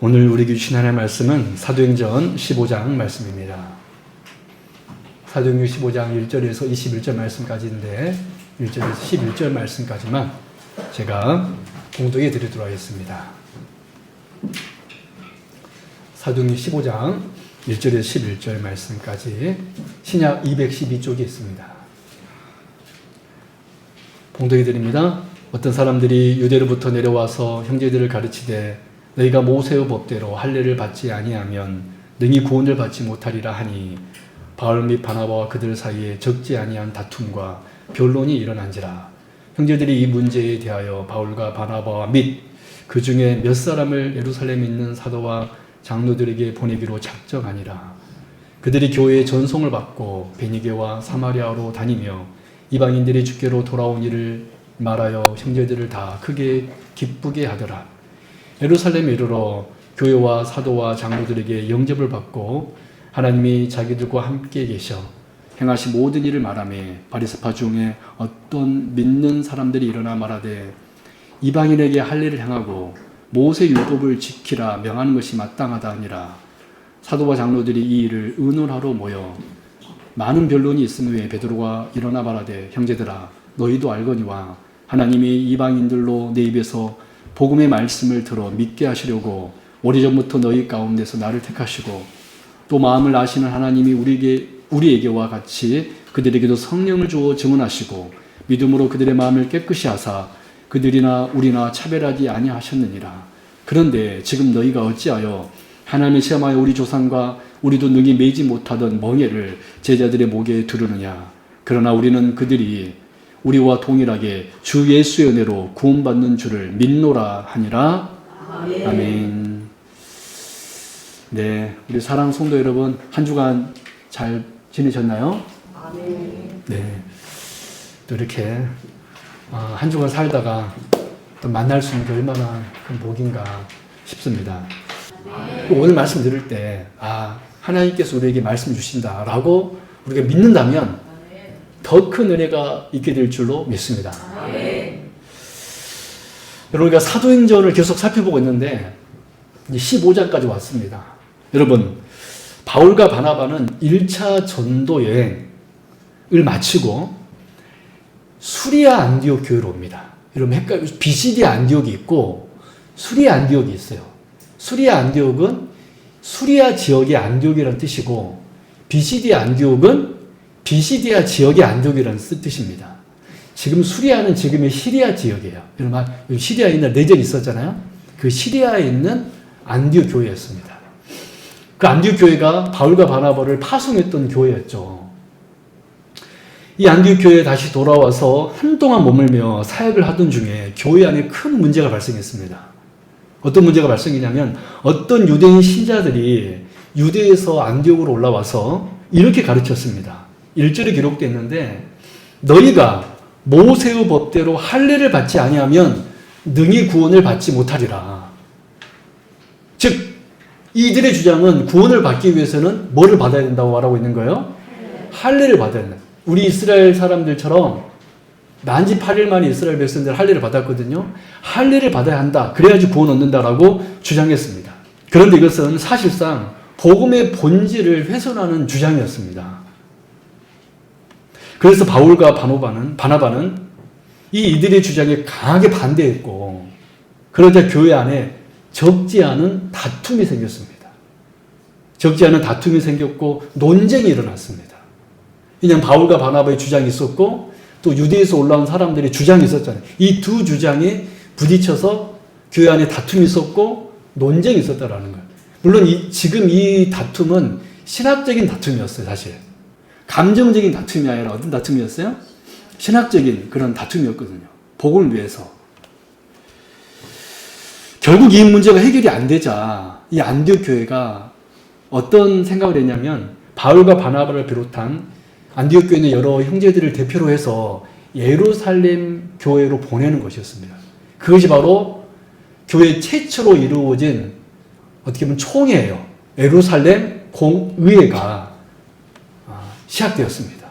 오늘 우리에게 주신 하나님의 말씀은 사도행전 15장 말씀입니다. 사도행전 15장 1절에서 21절 말씀까지인데 1절에서 11절 말씀까지만 제가 공독해 드리도록 하겠습니다. 사도행전 15장 1절에서 11절 말씀까지 신약 212쪽에 있습니다. 봉독해 드립니다. 어떤 사람들이 유대로부터 내려와서 형제들을 가르치되 너희가 모세의 법대로 할례를 받지 아니하면 능히 구원을 받지 못하리라 하니 바울 및 바나바와 그들 사이에 적지 아니한 다툼과 변론이 일어난지라. 형제들이 이 문제에 대하여 바울과 바나바와 및 그 중에 몇 사람을 예루살렘에 있는 사도와 장로들에게 보내기로 작정하니라. 그들이 교회의 전송을 받고 베니게와 사마리아로 다니며 이방인들이 주께로 돌아온 일을 말하여 형제들을 다 크게 기쁘게 하더라. 예루살렘에 이르러 교회와 사도와 장로들에게 영접을 받고 하나님이 자기들과 함께 계셔 행하신 모든 일을 말하며 바리새파 중에 어떤 믿는 사람들이 일어나 말하되 이방인에게 할례를 행하고 모세 율법을 지키라 명하는 것이 마땅하다 하니라. 사도와 장로들이 이 일을 의논하러 모여 많은 변론이 있음 후에 베드로가 일어나 말하되 형제들아 너희도 알거니와 하나님이 이방인들로 내 입에서 복음의 말씀을 들어 믿게 하시려고 오래전부터 너희 가운데서 나를 택하시고 또 마음을 아시는 하나님이 우리에게와 같이 그들에게도 성령을 주어 증언하시고 믿음으로 그들의 마음을 깨끗이 하사 그들이나 우리나 차별하지 아니하셨느니라. 그런데 지금 너희가 어찌하여 하나님을 시험하여 우리 조상과 우리도 능히 매지 못하던 멍에를 제자들의 목에 두르느냐. 그러나 우리는 그들이 우리와 동일하게 주 예수의 은혜로 구원받는 줄을 믿노라 하니라. 아멘. 아멘. 네, 우리 사랑 성도 여러분 한 주간 잘 지내셨나요? 아멘. 네, 또 이렇게 한 주간 살다가 또 만날 수 있는 게 얼마나 큰 복인가 싶습니다. 오늘 말씀 들을 때 하나님께서 우리에게 말씀 주신다라고 우리가 믿는다면 더 큰 은혜가 있게 될 줄로 믿습니다. 여러분, 우리가 사도행전을 계속 살펴보고 있는데 이제 15장까지 왔습니다. 여러분, 바울과 바나바는 1차 전도 여행을 마치고 수리아 안디옥 교회로 옵니다. 여러분, 비시디아 안디옥이 있고 수리아 안디옥이 있어요. 수리아 안디옥은 수리아 지역의 안디옥이라는 뜻이고 비시디아 안디옥은 비시디아 지역의 안디옥이라는 뜻입니다. 지금 수리아는 지금의 시리아 지역이에요. 여러분, 시리아에 있는 내전이 있었잖아요. 그 시리아에 있는 안디옥 교회였습니다. 그 안디옥 교회가 바울과 바나바를 파송했던 교회였죠. 이 안디옥 교회에 다시 돌아와서 한동안 머물며 사역을 하던 중에 교회 안에 큰 문제가 발생했습니다. 어떤 문제가 발생했냐면 어떤 유대인 신자들이 유대에서 안디옥으로 올라와서 이렇게 가르쳤습니다. 1절에 기록되어 있는데 너희가 모세의 법대로 할례를 받지 아니하면 능히 구원을 받지 못하리라. 즉 이들의 주장은 구원을 받기 위해서는 뭐를 받아야 된다고 말하고 있는 거예요? 할례를 받아야 된다. 우리 이스라엘 사람들처럼 난지 8일 만에 이스라엘 백성들 할례를 받았거든요. 할례를 받아야 한다. 그래야지 구원 얻는다라고 주장했습니다. 그런데 이것은 사실상 복음의 본질을 훼손하는 주장이었습니다. 그래서 바울과 바나바는 이들의 주장에 강하게 반대했고 그러자 교회 안에 적지 않은 다툼이 생겼습니다. 적지 않은 다툼이 생겼고 논쟁이 일어났습니다. 왜냐하면 바울과 바나바의 주장이 있었고 또 유대에서 올라온 사람들의 주장이 있었잖아요. 이 두 주장이 부딪혀서 교회 안에 다툼이 있었고 논쟁이 있었다라는 거예요. 물론 지금 이 다툼은 신학적인 다툼이었어요. 사실 감정적인 다툼이 아니라 어떤 다툼이었어요? 신학적인 그런 다툼이었거든요. 복음을 위해서. 결국 이 문제가 해결이 안 되자 이 안디옥 교회가 어떤 생각을 했냐면 바울과 바나바를 비롯한 안디옥 교회는 여러 형제들을 대표로 해서 예루살렘 교회로 보내는 것이었습니다. 그것이 바로 교회 최초로 이루어진 어떻게 보면 총회예요. 예루살렘 공의회가 시작되었습니다.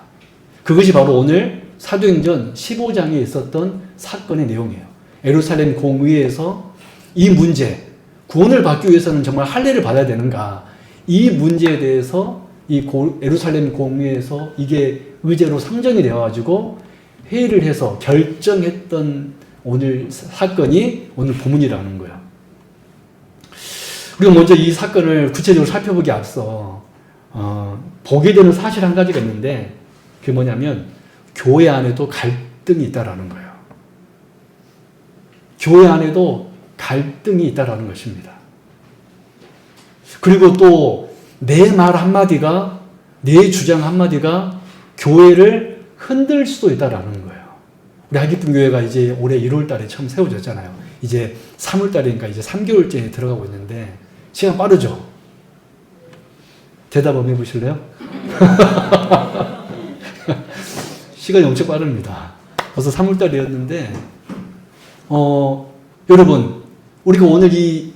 그것이 바로 오늘 사도행전 15장에 있었던 사건의 내용이에요. 예루살렘 공의회에서 이 문제, 구원을 받기 위해서는 정말 할례를 받아야 되는가? 이 문제에 대해서 이 예루살렘 공회에서 이게 의제로 상정이 되어가지고 회의를 해서 결정했던 오늘 사건이 오늘 본문이라는 거예요. 우리가 먼저 이 사건을 구체적으로 살펴보기 앞서 보게 되는 사실 한 가지가 있는데 그게 뭐냐면 교회 안에도 갈등이 있다라는 거예요. 교회 안에도 갈등이 있다라는 것입니다. 그리고 또 내 말 한마디가 내 주장 한마디가 교회를 흔들 수도 있다라는 거예요. 우리 하기쁨교회가 이제 올해 1월 달에 처음 세워졌잖아요. 이제 3월 달이니까 이제 3개월째 들어가고 있는데 시간 빠르죠? 대답 한번 해보실래요? 시간이 엄청 빠릅니다. 벌써 3월 달이었는데 여러분 우리가 오늘 이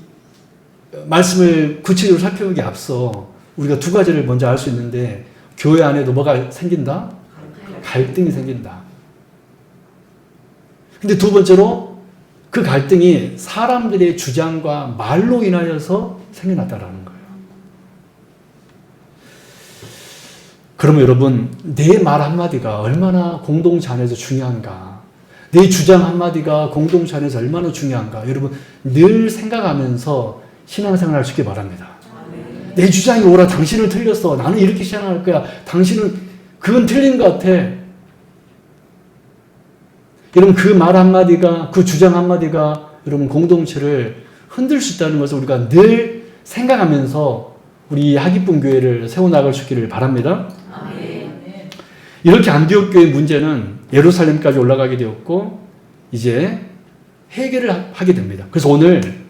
말씀을 구체적으로 살펴보기 앞서 우리가 두 가지를 먼저 알 수 있는데 교회 안에도 뭐가 생긴다? 갈등이 생긴다. 근데 두 번째로 그 갈등이 사람들의 주장과 말로 인하여서 생겨났다라는 거예요. 그러면 여러분 내 말 한마디가 얼마나 공동체 안에서 중요한가? 내 주장 한마디가 공동체 안에서 얼마나 중요한가? 여러분 늘 생각하면서 신앙생활 할 수 있게 바랍니다. 내 주장이 옳아. 당신은 틀렸어. 나는 이렇게 신앙할 거야. 당신은 그건 틀린 것 같아. 여러분 그 말 한마디가 그 주장 한마디가 여러분 공동체를 흔들 수 있다는 것을 우리가 늘 생각하면서 우리 하기쁨 교회를 세워나갈 수 있기를 바랍니다. 이렇게 안디옥 교회의 문제는 예루살렘까지 올라가게 되었고 이제 해결을 하게 됩니다. 그래서 오늘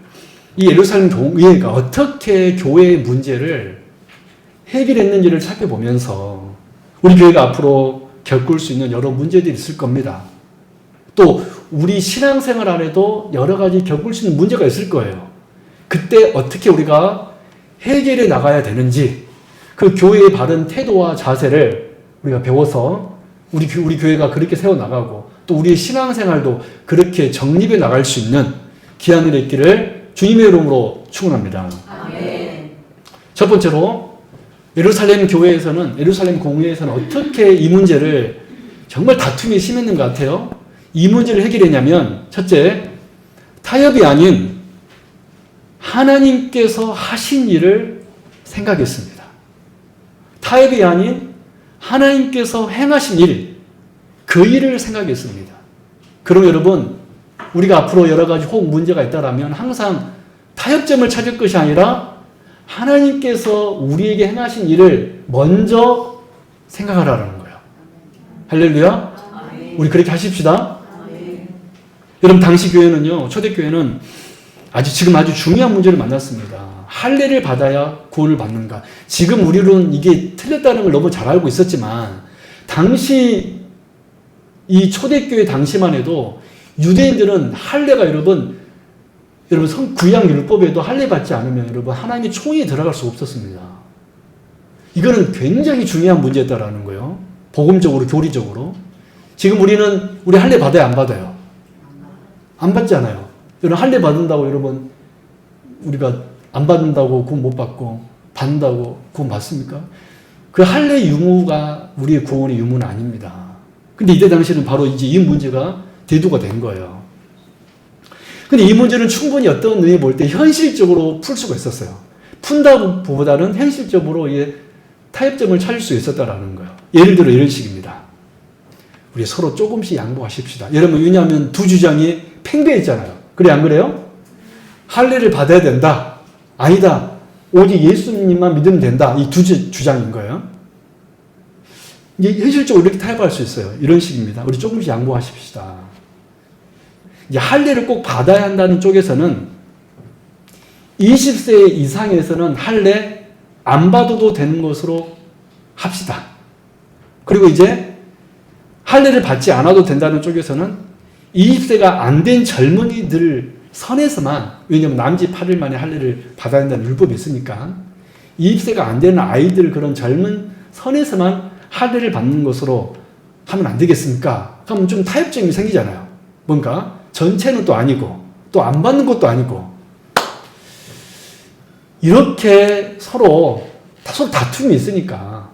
이 예루살렘 교회가 어떻게 교회의 문제를 해결했는지를 살펴보면서 우리 교회가 앞으로 겪을 수 있는 여러 문제들이 있을 겁니다. 또 우리 신앙생활 안에도 여러 가지 겪을 수 있는 문제가 있을 거예요. 그때 어떻게 우리가 해결해 나가야 되는지 그 교회의 바른 태도와 자세를 우리가 배워서 우리 교회가 그렇게 세워나가고 또 우리의 신앙생활도 그렇게 정립해 나갈 수 있는 귀한 일이 있기를 주님의 이름으로 축원합니다. 아멘. 첫 번째로 예루살렘 교회에서는 예루살렘 공회에서는 어떻게 이 문제를 정말 다툼이 심했는 것 같아요. 이 문제를 해결했냐면 첫째, 타협이 아닌 하나님께서 하신 일을 생각했습니다. 타협이 아닌 하나님께서 행하신 일, 그 일을 생각했습니다. 그럼 여러분 우리가 앞으로 여러 가지 혹 문제가 있다라면 항상 타협점을 찾을 것이 아니라 하나님께서 우리에게 행하신 일을 먼저 생각하라는 거예요. 할렐루야. 우리 그렇게 하십시다. 여러분 당시 교회는요, 초대교회는 지금 아주 중요한 문제를 만났습니다. 할례를 받아야 구원을 받는가. 지금 우리는 이게 틀렸다는 걸 너무 잘 알고 있었지만 당시 이 초대교회 당시만 해도 유대인들은 할례가 여러분 구약 율법에도 할례 받지 않으면 여러분 하나님의 총회에 들어갈 수 없었습니다. 이거는 굉장히 중요한 문제였다라는 거예요. 복음적으로 교리적으로. 지금 우리 할례 받아요, 안 받아요? 안 받잖아요. 여러분 할례 받는다고 여러분 우리가 안 받는다고 구원 못 받고 받는다고 구원 받습니까? 그 할례 유무가 우리의 구원의 유무는 아닙니다. 근데 이때 당시에는 바로 이제 이 문제가 대두가 된 거예요. 근데 이 문제는 충분히 어떤 의미에 볼 때 현실적으로 풀 수가 있었어요. 푼다보다는 현실적으로 타협점을 찾을 수 있었다라는 거예요. 예를 들어 이런 식입니다. 우리 서로 조금씩 양보하십시다. 여러분 왜냐하면 두 주장이 팽배했잖아요. 그래 안 그래요? 할례를 받아야 된다. 아니다. 오직 예수님만 믿으면 된다. 이 두 주장인 거예요. 이게 현실적으로 이렇게 타협할 수 있어요. 이런 식입니다. 우리 조금씩 양보하십시다. 이제 할례를 꼭 받아야 한다는 쪽에서는 20세 이상에서는 할례 안 받아도 되는 것으로 합시다. 그리고 이제 할례를 받지 않아도 된다는 쪽에서는 20세가 안 된 젊은이들 선에서만, 왜냐하면 남짓 8일 만에 할례를 받아야 한다는 율법이 있으니까 20세가 안 되는 아이들 그런 젊은 선에서만 할례를 받는 것으로 하면 안 되겠습니까? 그럼 좀 타협점이 생기잖아요. 뭔가 전체는 또 아니고 또 안 받는 것도 아니고 이렇게 서로 다툼이 있으니까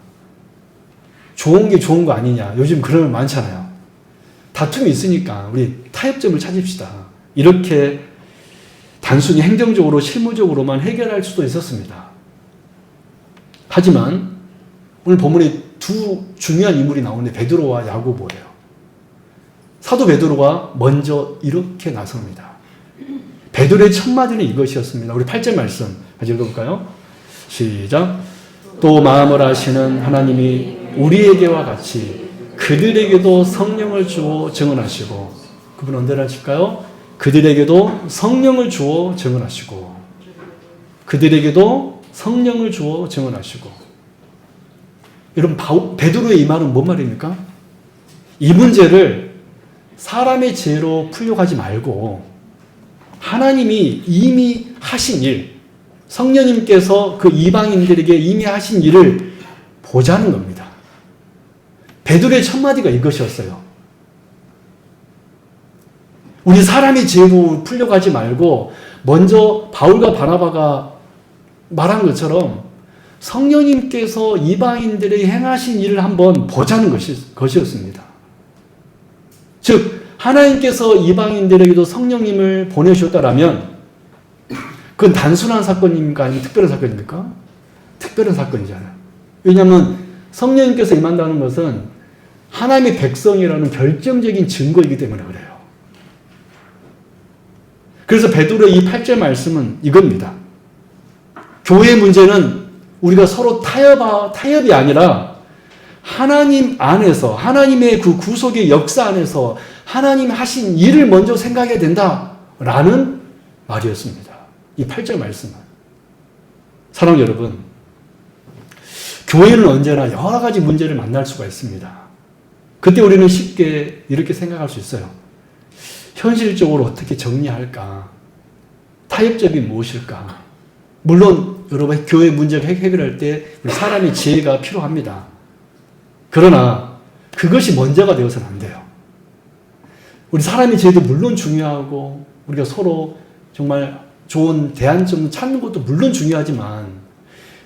좋은 게 좋은 거 아니냐. 요즘 그런 말 많잖아요. 다툼이 있으니까 우리 타협점을 찾읍시다. 이렇게 단순히 행정적으로 실무적으로만 해결할 수도 있었습니다. 하지만 오늘 본문에 두 중요한 인물이 나오는데 베드로와 야고보예요. 사도 베드로가 먼저 이렇게 나섭니다. 베드로의 첫 마디는 이것이었습니다. 우리 8절 말씀 같이 읽어볼까요? 시작. 또 마음을 아시는 하나님이 우리에게와 같이 그들에게도 성령을 주어 증언하시고, 그분 언제나 하실까요? 그들에게도 성령을 주어 증언하시고, 그들에게도 성령을 주어 증언하시고. 여러분, 베드로의 이 말은 뭔 말입니까? 이 문제를 사람의 지혜로 풀려고 하지 말고 하나님이 이미 하신 일, 성령님께서 그 이방인들에게 이미 하신 일을 보자는 겁니다. 베드로의 첫 마디가 이것이었어요. 우리 사람의 지혜로 풀려고 하지 말고 먼저 바울과 바나바가 말한 것처럼 성령님께서 이방인들에게 행하신 일을 한번 보자는 것이었습니다. 즉 하나님께서 이방인들에게도 성령님을 보내주셨다라면 그건 단순한 사건입니까? 아니면 특별한 사건입니까? 특별한 사건이잖아요. 왜냐하면 성령님께서 임한다는 것은 하나님의 백성이라는 결정적인 증거이기 때문에 그래요. 그래서 베드로의 이 8절 말씀은 이겁니다. 교회의 문제는 우리가 서로 타협이 아니라 하나님 안에서, 하나님의 그 구속의 역사 안에서 하나님 하신 일을 먼저 생각해야 된다라는 말이었습니다. 이 8절 말씀은. 사랑하는 여러분, 교회는 언제나 여러 가지 문제를 만날 수가 있습니다. 그때 우리는 쉽게 이렇게 생각할 수 있어요. 현실적으로 어떻게 정리할까? 타협점이 무엇일까? 물론 여러분, 교회 문제를 해결할 때 사람의 지혜가 필요합니다. 그러나 그것이 먼저가 되어서는 안 돼요. 우리 사람의 지혜도 물론 중요하고 우리가 서로 정말 좋은 대안점 찾는 것도 물론 중요하지만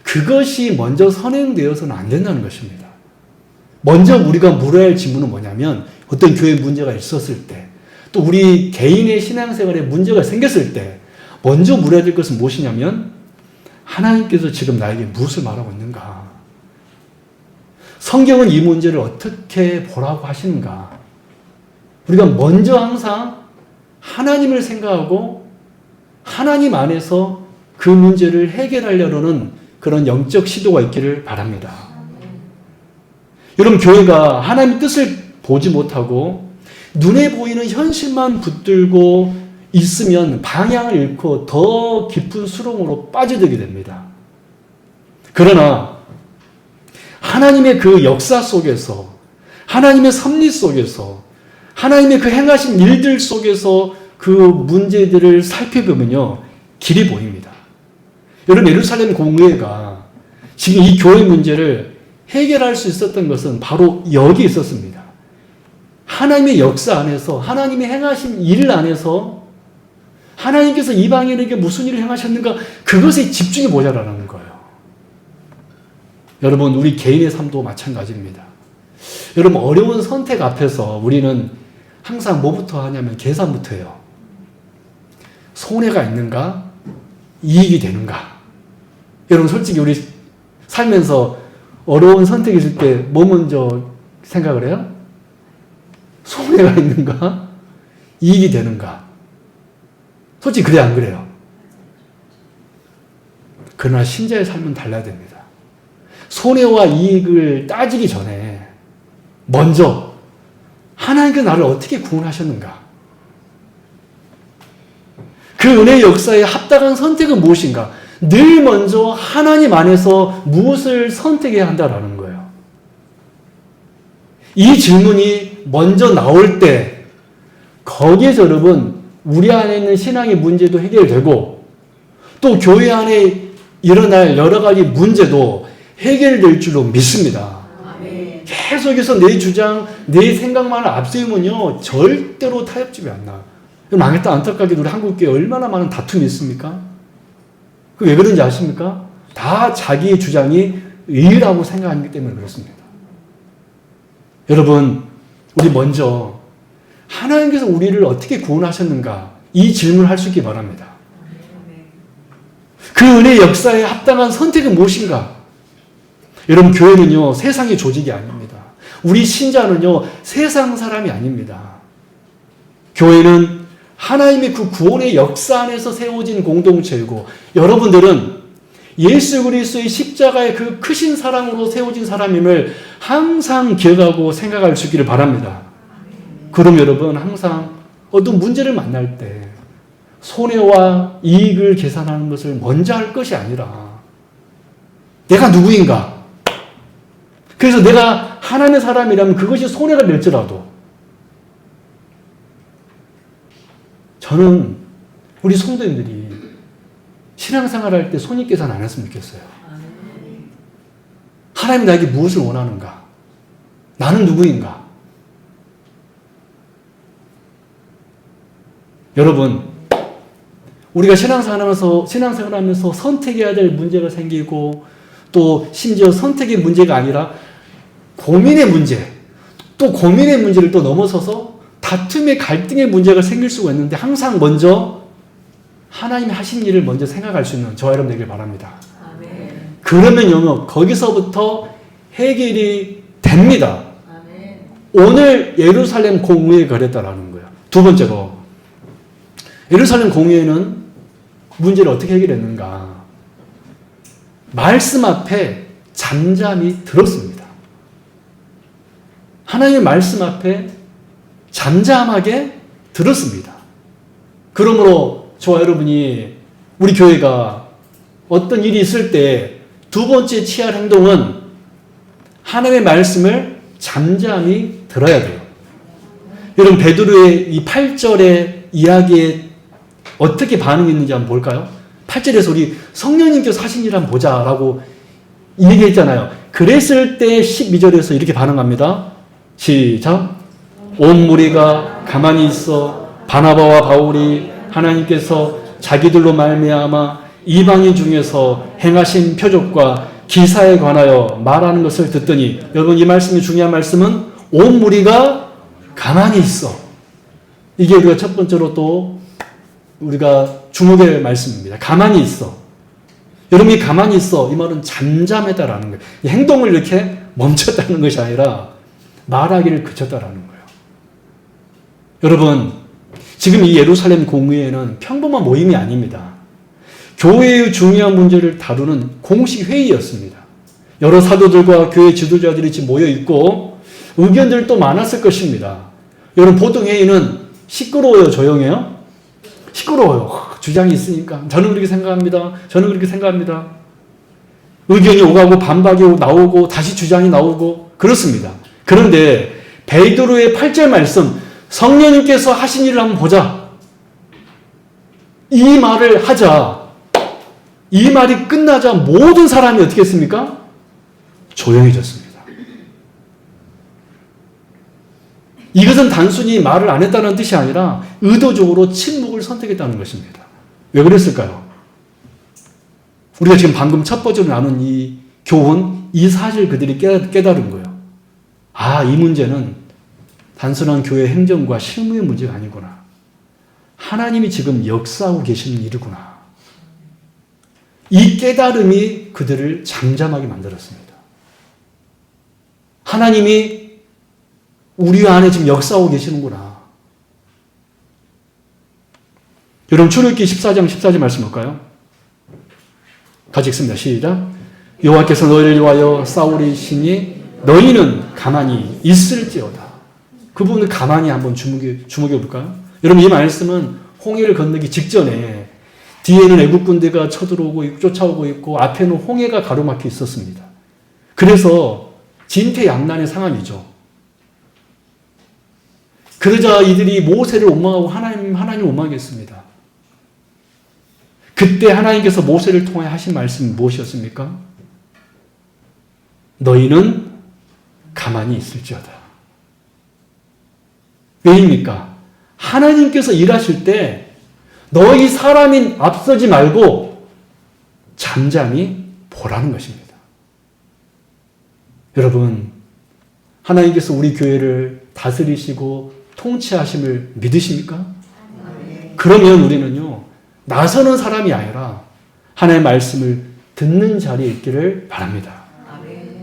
그것이 먼저 선행되어서는 안 된다는 것입니다. 먼저 우리가 물어야 할 질문은 뭐냐면 어떤 교회 문제가 있었을 때 또 우리 개인의 신앙생활에 문제가 생겼을 때 먼저 물어야 될 것은 무엇이냐면 하나님께서 지금 나에게 무엇을 말하고 있는가? 성경은 이 문제를 어떻게 보라고 하시는가? 우리가 먼저 항상 하나님을 생각하고 하나님 안에서 그 문제를 해결하려는 그런 영적 시도가 있기를 바랍니다. 여러분, 교회가 하나님의 뜻을 보지 못하고 눈에 보이는 현실만 붙들고 있으면 방향을 잃고 더 깊은 수렁으로 빠져들게 됩니다. 그러나 하나님의 그 역사 속에서, 하나님의 섭리 속에서, 하나님의 그 행하신 일들 속에서 그 문제들을 살펴보면요, 길이 보입니다. 여러분, 예루살렘 공회가 지금 이 교회 문제를 해결할 수 있었던 것은 바로 여기 있었습니다. 하나님의 역사 안에서, 하나님의 행하신 일 안에서 하나님께서 이방인에게 무슨 일을 행하셨는가, 그것에 집중해 보자라는 거예요. 여러분, 우리 개인의 삶도 마찬가지입니다. 여러분, 어려운 선택 앞에서 우리는 항상 뭐부터 하냐면 계산부터 해요. 손해가 있는가? 이익이 되는가? 여러분, 솔직히 우리 살면서 어려운 선택이 있을 때 뭐 먼저 생각을 해요? 손해가 있는가? 이익이 되는가? 솔직히 그래 안 그래요? 그러나 신자의 삶은 달라야 됩니다. 손해와 이익을 따지기 전에 먼저 하나님께서 나를 어떻게 구원하셨는가? 그 은혜의 역사에 합당한 선택은 무엇인가? 늘 먼저 하나님 안에서 무엇을 선택해야 한다라는 거예요. 이 질문이 먼저 나올 때 거기에서 여러분, 우리 안에 있는 신앙의 문제도 해결되고 또 교회 안에 일어날 여러 가지 문제도 해결될 줄로 믿습니다. 아멘. 계속해서 내 주장, 내 생각만을 앞세우면요, 절대로 타협집이 안 나요. 망했다 안타깝게도 우리 한국교회 얼마나 많은 다툼이 있습니까? 왜 그런지 아십니까? 다 자기의 주장이 의라고 생각하기 때문에 그렇습니다. 여러분, 우리 먼저 하나님께서 우리를 어떻게 구원하셨는가 이 질문을 할 수 있기 바랍니다. 그 은혜의 역사에 합당한 선택은 무엇인가? 여러분, 교회는요 세상의 조직이 아닙니다. 우리 신자는요 세상 사람이 아닙니다. 교회는 하나님의 그 구원의 역사 안에서 세워진 공동체이고, 여러분들은 예수 그리스도의 십자가의 그 크신 사랑으로 세워진 사람임을 항상 기억하고 생각할 수 있기를 바랍니다. 그럼 여러분, 항상 어떤 문제를 만날 때 손해와 이익을 계산하는 것을 먼저 할 것이 아니라 내가 누구인가? 그래서 내가 하나님의 사람이라면 그것이 손해가 될지라도 저는 우리 성도님들이 신앙생활할 때 손익계산 안 했으면 좋겠어요. 하나님이 나에게 무엇을 원하는가? 나는 누구인가? 여러분, 우리가 신앙생활하면서 선택해야 될 문제가 생기고, 또 심지어 선택의 문제가 아니라 고민의 문제, 또 고민의 문제를 또 넘어서서 다툼의 갈등의 문제가 생길 수가 있는데, 항상 먼저 하나님이 하신 일을 먼저 생각할 수 있는 저와 여러분 되길 바랍니다. 아멘. 그러면요 거기서부터 해결이 됩니다. 아멘. 오늘 예루살렘 공의회가 그랬다라는 거예요. 두 번째로, 예루살렘 공의회는 문제를 어떻게 해결했는가? 말씀 앞에 잠잠히 들었습니다. 하나님의 말씀 앞에 잠잠하게 들었습니다. 그러므로 저와 여러분이 우리 교회가 어떤 일이 있을 때 두 번째 취할 행동은 하나님의 말씀을 잠잠히 들어야 돼요. 여러분, 베드로의 이 8절의 이야기에 어떻게 반응이 있는지 한번 볼까요? 8절에서 우리 성령님께서 하신 일 한번 보자라고 얘기했잖아요. 그랬을 때 12절에서 이렇게 반응합니다. 시작. 온 무리가 가만히 있어 바나바와 바울이 하나님께서 자기들로 말미암아 이방인 중에서 행하신 표적과 기사에 관하여 말하는 것을 듣더니, 여러분 이 말씀이 중요한 말씀은 온 무리가 가만히 있어. 이게 우리가 첫 번째로 또 우리가 주목할 말씀입니다. 가만히 있어. 여러분이 가만히 있어. 이 말은 잠잠했다라는 거예요. 이 행동을 이렇게 멈췄다는 것이 아니라 말하기를 그쳤다라는 거예요. 여러분, 지금 이 예루살렘 공의회는 평범한 모임이 아닙니다. 교회의 중요한 문제를 다루는 공식 회의였습니다. 여러 사도들과 교회 지도자들이 지금 모여 있고 의견들도 많았을 것입니다. 여러분, 보통 회의는 시끄러워요, 조용해요? 시끄러워요. 주장이 있으니까. 저는 그렇게 생각합니다. 저는 그렇게 생각합니다. 의견이 오가고 반박이 나오고 다시 주장이 나오고 그렇습니다. 그런데 베드로의 8절 말씀, 성령님께서 하신 일을 한번 보자. 이 말을 하자. 이 말이 끝나자 모든 사람이 어떻게 했습니까? 조용해졌습니다. 이것은 단순히 말을 안 했다는 뜻이 아니라 의도적으로 침묵을 선택했다는 것입니다. 왜 그랬을까요? 우리가 지금 방금 첫 번째로 나눈 이 교훈, 이 사실 그들이 깨달은 거예요. 아, 이 문제는 단순한 교회 행정과 실무의 문제가 아니구나. 하나님이 지금 역사하고 계시는 일이구나. 이 깨달음이 그들을 잠잠하게 만들었습니다. 하나님이 우리 안에 지금 역사하고 계시는구나. 여러분, 출애굽기 14장 14절 말씀 볼까요? 같이 읽습니다. 시작. 여호와께서 너희를 위하여 싸우리시니 너희는 가만히 있을지어다. 그 부분을 가만히 한번 주목해 볼까요? 여러분, 이 말씀은 홍해를 건너기 직전에 뒤에는 애국 군대가 쳐들어오고 쫓아오고 있고 앞에는 홍해가 가로막혀 있었습니다. 그래서 진퇴양난의 상황이죠. 그러자 이들이 모세를 원망하고 하나님을 원망했습니다. 그때 하나님께서 모세를 통해 하신 말씀이 무엇이었습니까? 너희는 가만히 있을지어다. 왜입니까? 하나님께서 일하실 때 너희 사람인 앞서지 말고 잠잠히 보라는 것입니다. 여러분, 하나님께서 우리 교회를 다스리시고 통치하심을 믿으십니까? 그러면 우리는요, 나서는 사람이 아니라 하나님의 말씀을 듣는 자리에 있기를 바랍니다.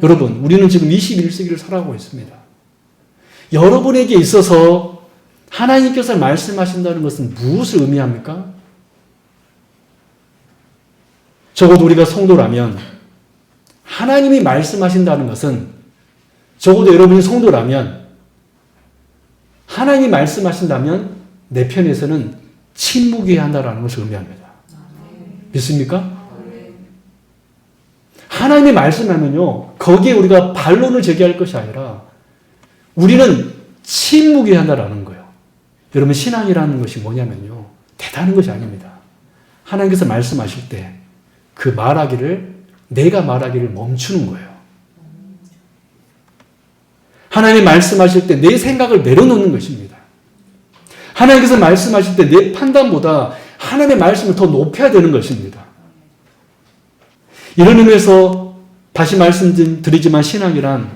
여러분, 우리는 지금 21세기를 살아가고 있습니다. 여러분에게 있어서 하나님께서 말씀하신다는 것은 무엇을 의미합니까? 적어도 우리가 성도라면 하나님이 말씀하신다는 것은, 적어도 여러분이 성도라면 하나님이 말씀하신다면 내 편에서는 침묵해야 한다는 것을 의미합니다. 믿습니까? 하나님이 말씀하면요, 거기에 우리가 반론을 제기할 것이 아니라 우리는 침묵해야 한다는 거예요. 여러분, 신앙이라는 것이 뭐냐면요, 대단한 것이 아닙니다. 하나님께서 말씀하실 때 그 말하기를, 내가 말하기를 멈추는 거예요. 하나님이 말씀하실 때 내 생각을 내려놓는 것입니다. 하나님께서 말씀하실 때 내 판단보다 하나님의 말씀을 더 높여야 되는 것입니다. 이런 의미에서 다시 말씀드리지만 신앙이란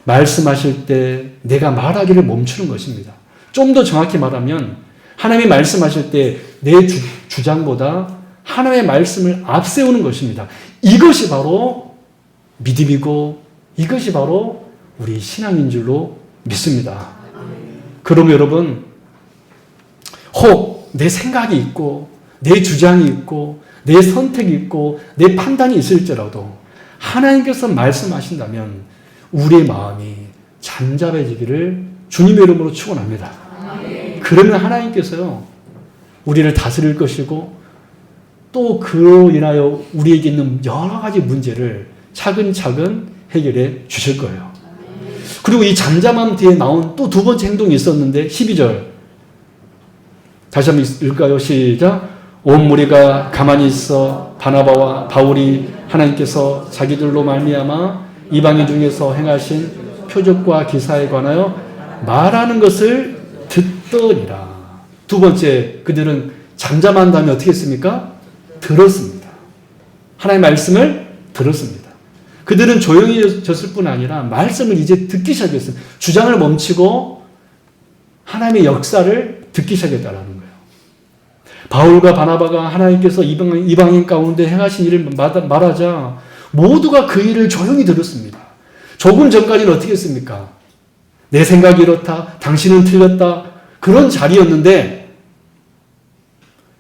말씀하실 때 내가 말하기를 멈추는 것입니다. 좀 더 정확히 말하면 하나님이 말씀하실 때 내 주장보다 하나님의 말씀을 앞세우는 것입니다. 이것이 바로 믿음이고 이것이 바로 우리 신앙인 줄로 믿습니다. 그럼 여러분, 혹 내 생각이 있고 내 주장이 있고 내 선택이 있고 내 판단이 있을지라도 하나님께서 말씀하신다면 우리의 마음이 잠잠해지기를 주님의 이름으로 축원합니다. 그러면 하나님께서요, 우리를 다스릴 것이고 또 그로 인하여 우리에게 있는 여러 가지 문제를 차근차근 해결해 주실 거예요. 그리고 이 잠잠함 뒤에 나온 또 두 번째 행동이 있었는데 12절 다시 한번 읽을까요? 시작. 온 무리가 가만히 있어 바나바와 바울이 하나님께서 자기들로 말미암아 이방인 중에서 행하신 표적과 기사에 관하여 말하는 것을 듣더니라. 두 번째, 그들은 잠잠한 다음에 어떻게 했습니까? 들었습니다. 하나님의 말씀을 들었습니다. 그들은 조용해졌을 뿐 아니라 말씀을 이제 듣기 시작했습니다. 주장을 멈추고 하나님의 역사를 듣기 시작했다는 거예요. 바울과 바나바가 하나님께서 이방인 가운데 행하신 일을 말하자 모두가 그 일을 조용히 들었습니다. 조금 전까지는 어떻게 했습니까? 내 생각이 이렇다, 당신은 틀렸다, 그런 자리였는데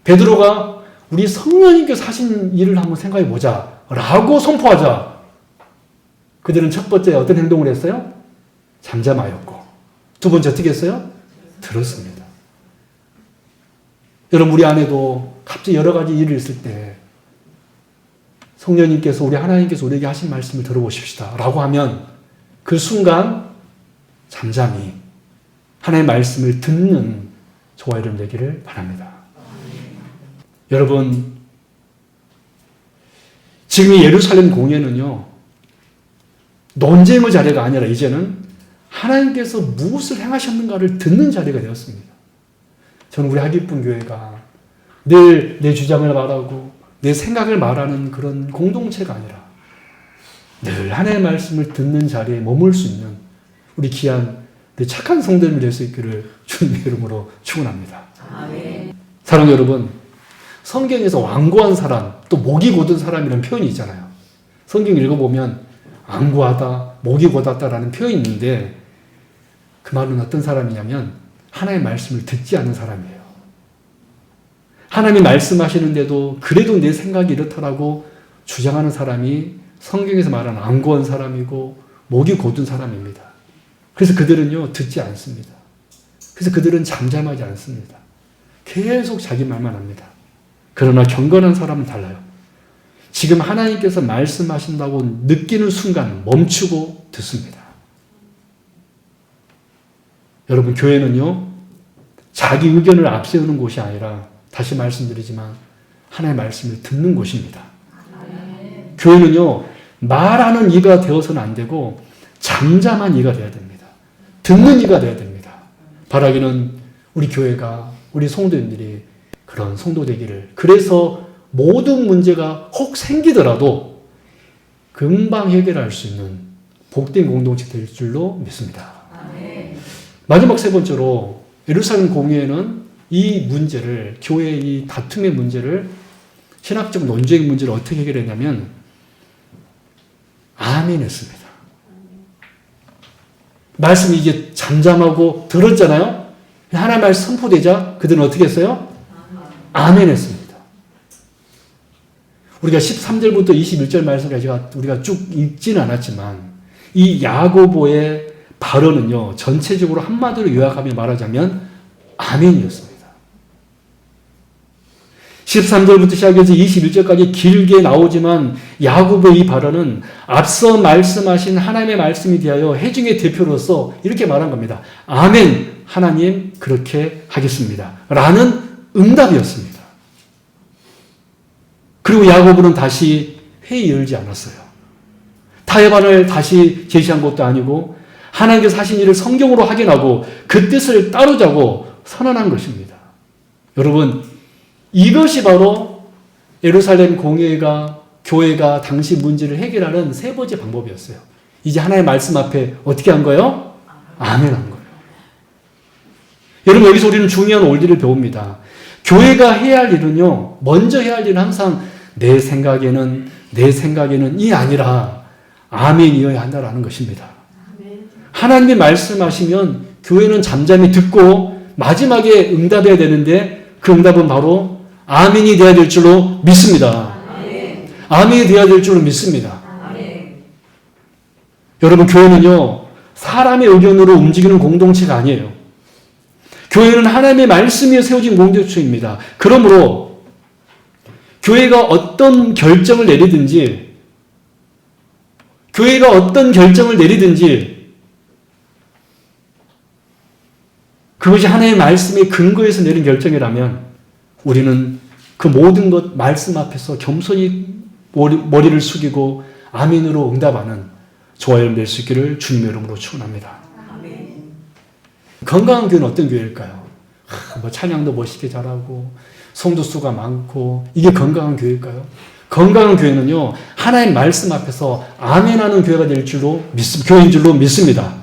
베드로가 우리 성령님께서 하신 일을 한번 생각해 보자 라고 선포하자 그들은 첫 번째 어떤 행동을 했어요? 잠잠하였고, 두 번째 어떻게 했어요? 들었습니다. 여러분, 우리 안에도 갑자기 여러 가지 일이 있을 때 성령님께서, 우리 하나님께서 우리에게 하신 말씀을 들어보십시다 라고 하면 그 순간 잠잠히 하나님의 말씀을 듣는 저와 여러분 되기를 바랍니다. 여러분, 지금 이 예루살렘 공예는요, 논쟁의 자리가 아니라 이제는 하나님께서 무엇을 행하셨는가를 듣는 자리가 되었습니다. 저는 우리 하기쁨 교회가 늘 내 주장을 말하고 내 생각을 말하는 그런 공동체가 아니라 늘 하나님의 말씀을 듣는 자리에 머물 수 있는 우리 귀한 착한 성도님이 될 수 있기를 주님의 이름으로 축원합니다. 사랑하는 여러분, 성경에서 완고한 사람, 또 목이 곧은 사람이라는 표현이 있잖아요. 성경 읽어보면 완고하다, 목이 곧았다라는 표현이 있는데 그 말은 어떤 사람이냐면 하나님의 말씀을 듣지 않는 사람이에요. 하나님이 말씀하시는데도 그래도 내 생각이 이렇다라고 주장하는 사람이 성경에서 말하는 완고한 사람이고 목이 곧은 사람입니다. 그래서 그들은요, 듣지 않습니다. 그래서 그들은 잠잠하지 않습니다. 계속 자기 말만 합니다. 그러나 경건한 사람은 달라요. 지금 하나님께서 말씀하신다고 느끼는 순간 멈추고 듣습니다. 여러분, 교회는요, 자기 의견을 앞세우는 곳이 아니라 다시 말씀드리지만 하나님의 말씀을 듣는 곳입니다. 교회는요, 말하는 이가 되어서는 안 되고 잠잠한 이가 되어야 됩니다. 듣는 이가 되어야 됩니다. 바라기는 우리 교회가, 우리 성도님들이 그런 성도 되기를, 그래서 모든 문제가 혹 생기더라도 금방 해결할 수 있는 복된 공동체 될 줄로 믿습니다. 마지막 세 번째로 예루살렘 공회는 이 문제를, 교회의 이 다툼의 문제를, 신학적 논쟁의 문제를 어떻게 해결했냐면 아멘 했습니다. 말씀이 이제 잠잠하고 들었잖아요. 하나님의 말씀 선포되자 그들은 어떻게 했어요? 아멘 했습니다. 우리가 13절부터 21절 말씀까지 우리가 쭉 읽지는 않았지만 이 야고보의 발언은요, 전체적으로 한마디로 요약하며 말하자면 아멘이었습니다. 13절부터 시작해서 21절까지 길게 나오지만 야고보의 이 발언은 앞서 말씀하신 하나님의 말씀에 대하여 회중의 대표로서 이렇게 말한 겁니다. 아멘, 하나님 그렇게 하겠습니다. 라는 응답이었습니다. 그리고 야고보는 다시 회의 열지 않았어요. 타협안을 다시 제시한 것도 아니고 하나님께서 하신 일을 성경으로 확인하고 그 뜻을 따르자고 선언한 것입니다. 여러분, 이것이 바로 예루살렘 공회가, 교회가 당시 문제를 해결하는 세 번째 방법이었어요. 이제 하나님의 말씀 앞에 어떻게 한 거예요? 아멘 한 거예요. 여러분, 여기서 우리는 중요한 원리를 배웁니다. 교회가 해야 할 일은요, 먼저 해야 할 일은 항상 내 생각에는 이 아니라 아멘이어야 한다라는 것입니다. 하나님이 말씀하시면 교회는 잠잠히 듣고 마지막에 응답해야 되는데 그 응답은 바로 아멘이 되어야 될 줄로 믿습니다. 아멘이 되어야 될 줄로 믿습니다. 여러분, 교회는요, 사람의 의견으로 움직이는 공동체가 아니에요. 교회는 하나님의 말씀 위에 세워진 공동체입니다. 그러므로 교회가 어떤 결정을 내리든지 그것이 하나님의 말씀의 근거에서 내린 결정이라면 우리는 그 모든 것 말씀 앞에서 겸손히 머리를 숙이고 아멘으로 응답하는 저와 여러분 될 수 있기를 주님의 이름으로 축원합니다. 건강한 교회는 어떤 교회일까요? 찬양도 멋있게 잘하고 성도 수가 많고 이게 건강한 교회일까요? 건강한 교회는요, 하나님 말씀 앞에서 아멘하는 교회가 될 줄로 교회인 줄로 믿습니다.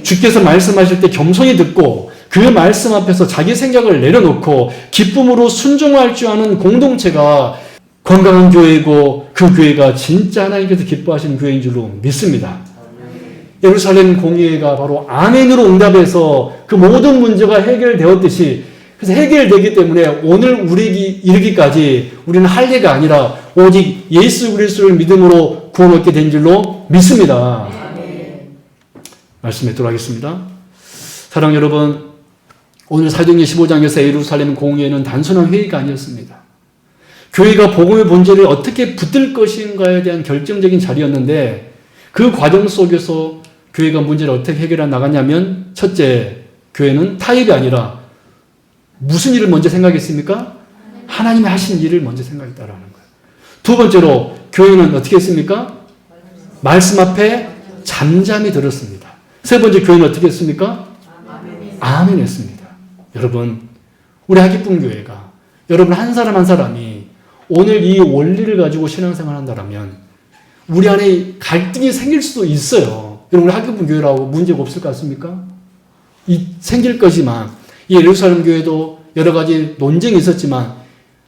주께서 말씀하실 때 겸손히 듣고 그 말씀 앞에서 자기 생각을 내려놓고 기쁨으로 순종할 줄 아는 공동체가 건강한 교회이고 그 교회가 진짜 하나님께서 기뻐하시는 교회인 줄로 믿습니다. 예루살렘 공회가 바로 아멘으로 응답해서 그 모든 문제가 해결되었듯이, 그래서 해결되기 때문에 오늘 우리에게 이르기까지 우리는 할 예가 아니라 오직 예수 그리스도를 믿음으로 구원 얻게 된 줄로 믿습니다. 말씀에 들어가겠습니다. 사랑 여러분, 오늘 사도행전 15장에서 예루살렘 공회는 단순한 회의가 아니었습니다. 교회가 복음의 본질을 어떻게 붙들 것인가에 대한 결정적인 자리였는데 그 과정 속에서 교회가 문제를 어떻게 해결해 나갔냐면, 첫째, 교회는 타협이 아니라 무슨 일을 먼저 생각했습니까? 하나님이 하신 일을 먼저 생각했다라는 거예요. 두 번째로 교회는 어떻게 했습니까? 말씀 앞에 잠잠히 들었습니다. 세 번째, 교회는 어떻게 했습니까? 아멘 했습니다. 여러분, 우리 하기쁨교회가 여러분 한 사람 한 사람이 오늘 이 원리를 가지고 신앙생활 한다면 우리 안에 갈등이 생길 수도 있어요. 여러분, 우리 하기쁨교회라고 문제가 없을 것 같습니까? 생길 거지만 이 예루살렘 교회도 여러 가지 논쟁이 있었지만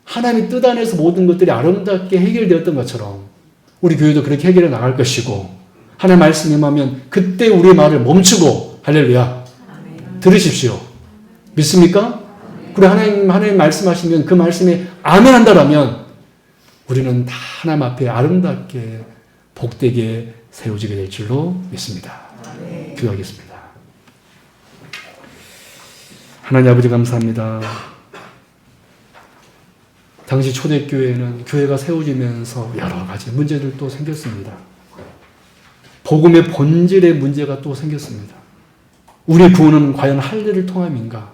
하나님의 뜻 안에서 모든 것들이 아름답게 해결되었던 것처럼 우리 교회도 그렇게 해결해 나갈 것이고, 하나님 말씀이 임하면 그때 우리의 말을 멈추고, 할렐루야, 들으십시오. 믿습니까? 그리고 하나님 말씀하시면 그 말씀에 아멘 한다라면 우리는 다 하나님 앞에 아름답게 복되게 세워지게 될 줄로 믿습니다. 기도하겠습니다. 하나님 아버지 감사합니다. 당시 초대교회는 교회가 세워지면서 여러 가지 문제들도 생겼습니다. 복음의 본질의 문제가 또 생겼습니다. 우리 구원은 과연 할례를 통함인가?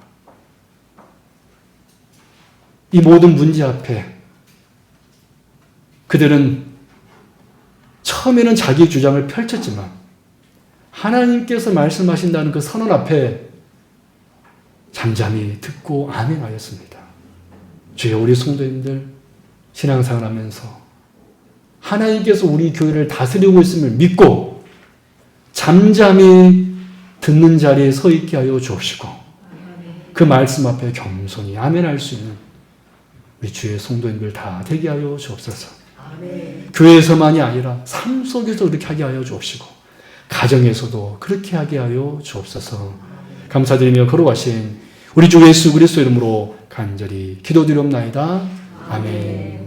이 모든 문제 앞에 그들은 처음에는 자기 주장을 펼쳤지만 하나님께서 말씀하신다는 그 선언 앞에 잠잠히 듣고 아멘하였습니다. 주여, 우리 성도님들 신앙생활 하면서 하나님께서 우리 교회를 다스리고 있음을 믿고 잠잠히 듣는 자리에 서 있게 하여 주옵시고 그 말씀 앞에 겸손히 아멘할 수 있는 우리 주의 성도님들 다 되게 하여 주옵소서. 교회에서만이 아니라 삶 속에서 그렇게 하게 하여 주옵시고 가정에서도 그렇게 하게 하여 주옵소서. 감사드리며 걸어가신 우리 주 예수 그리스도 이름으로 간절히 기도드리옵나이다. 아멘.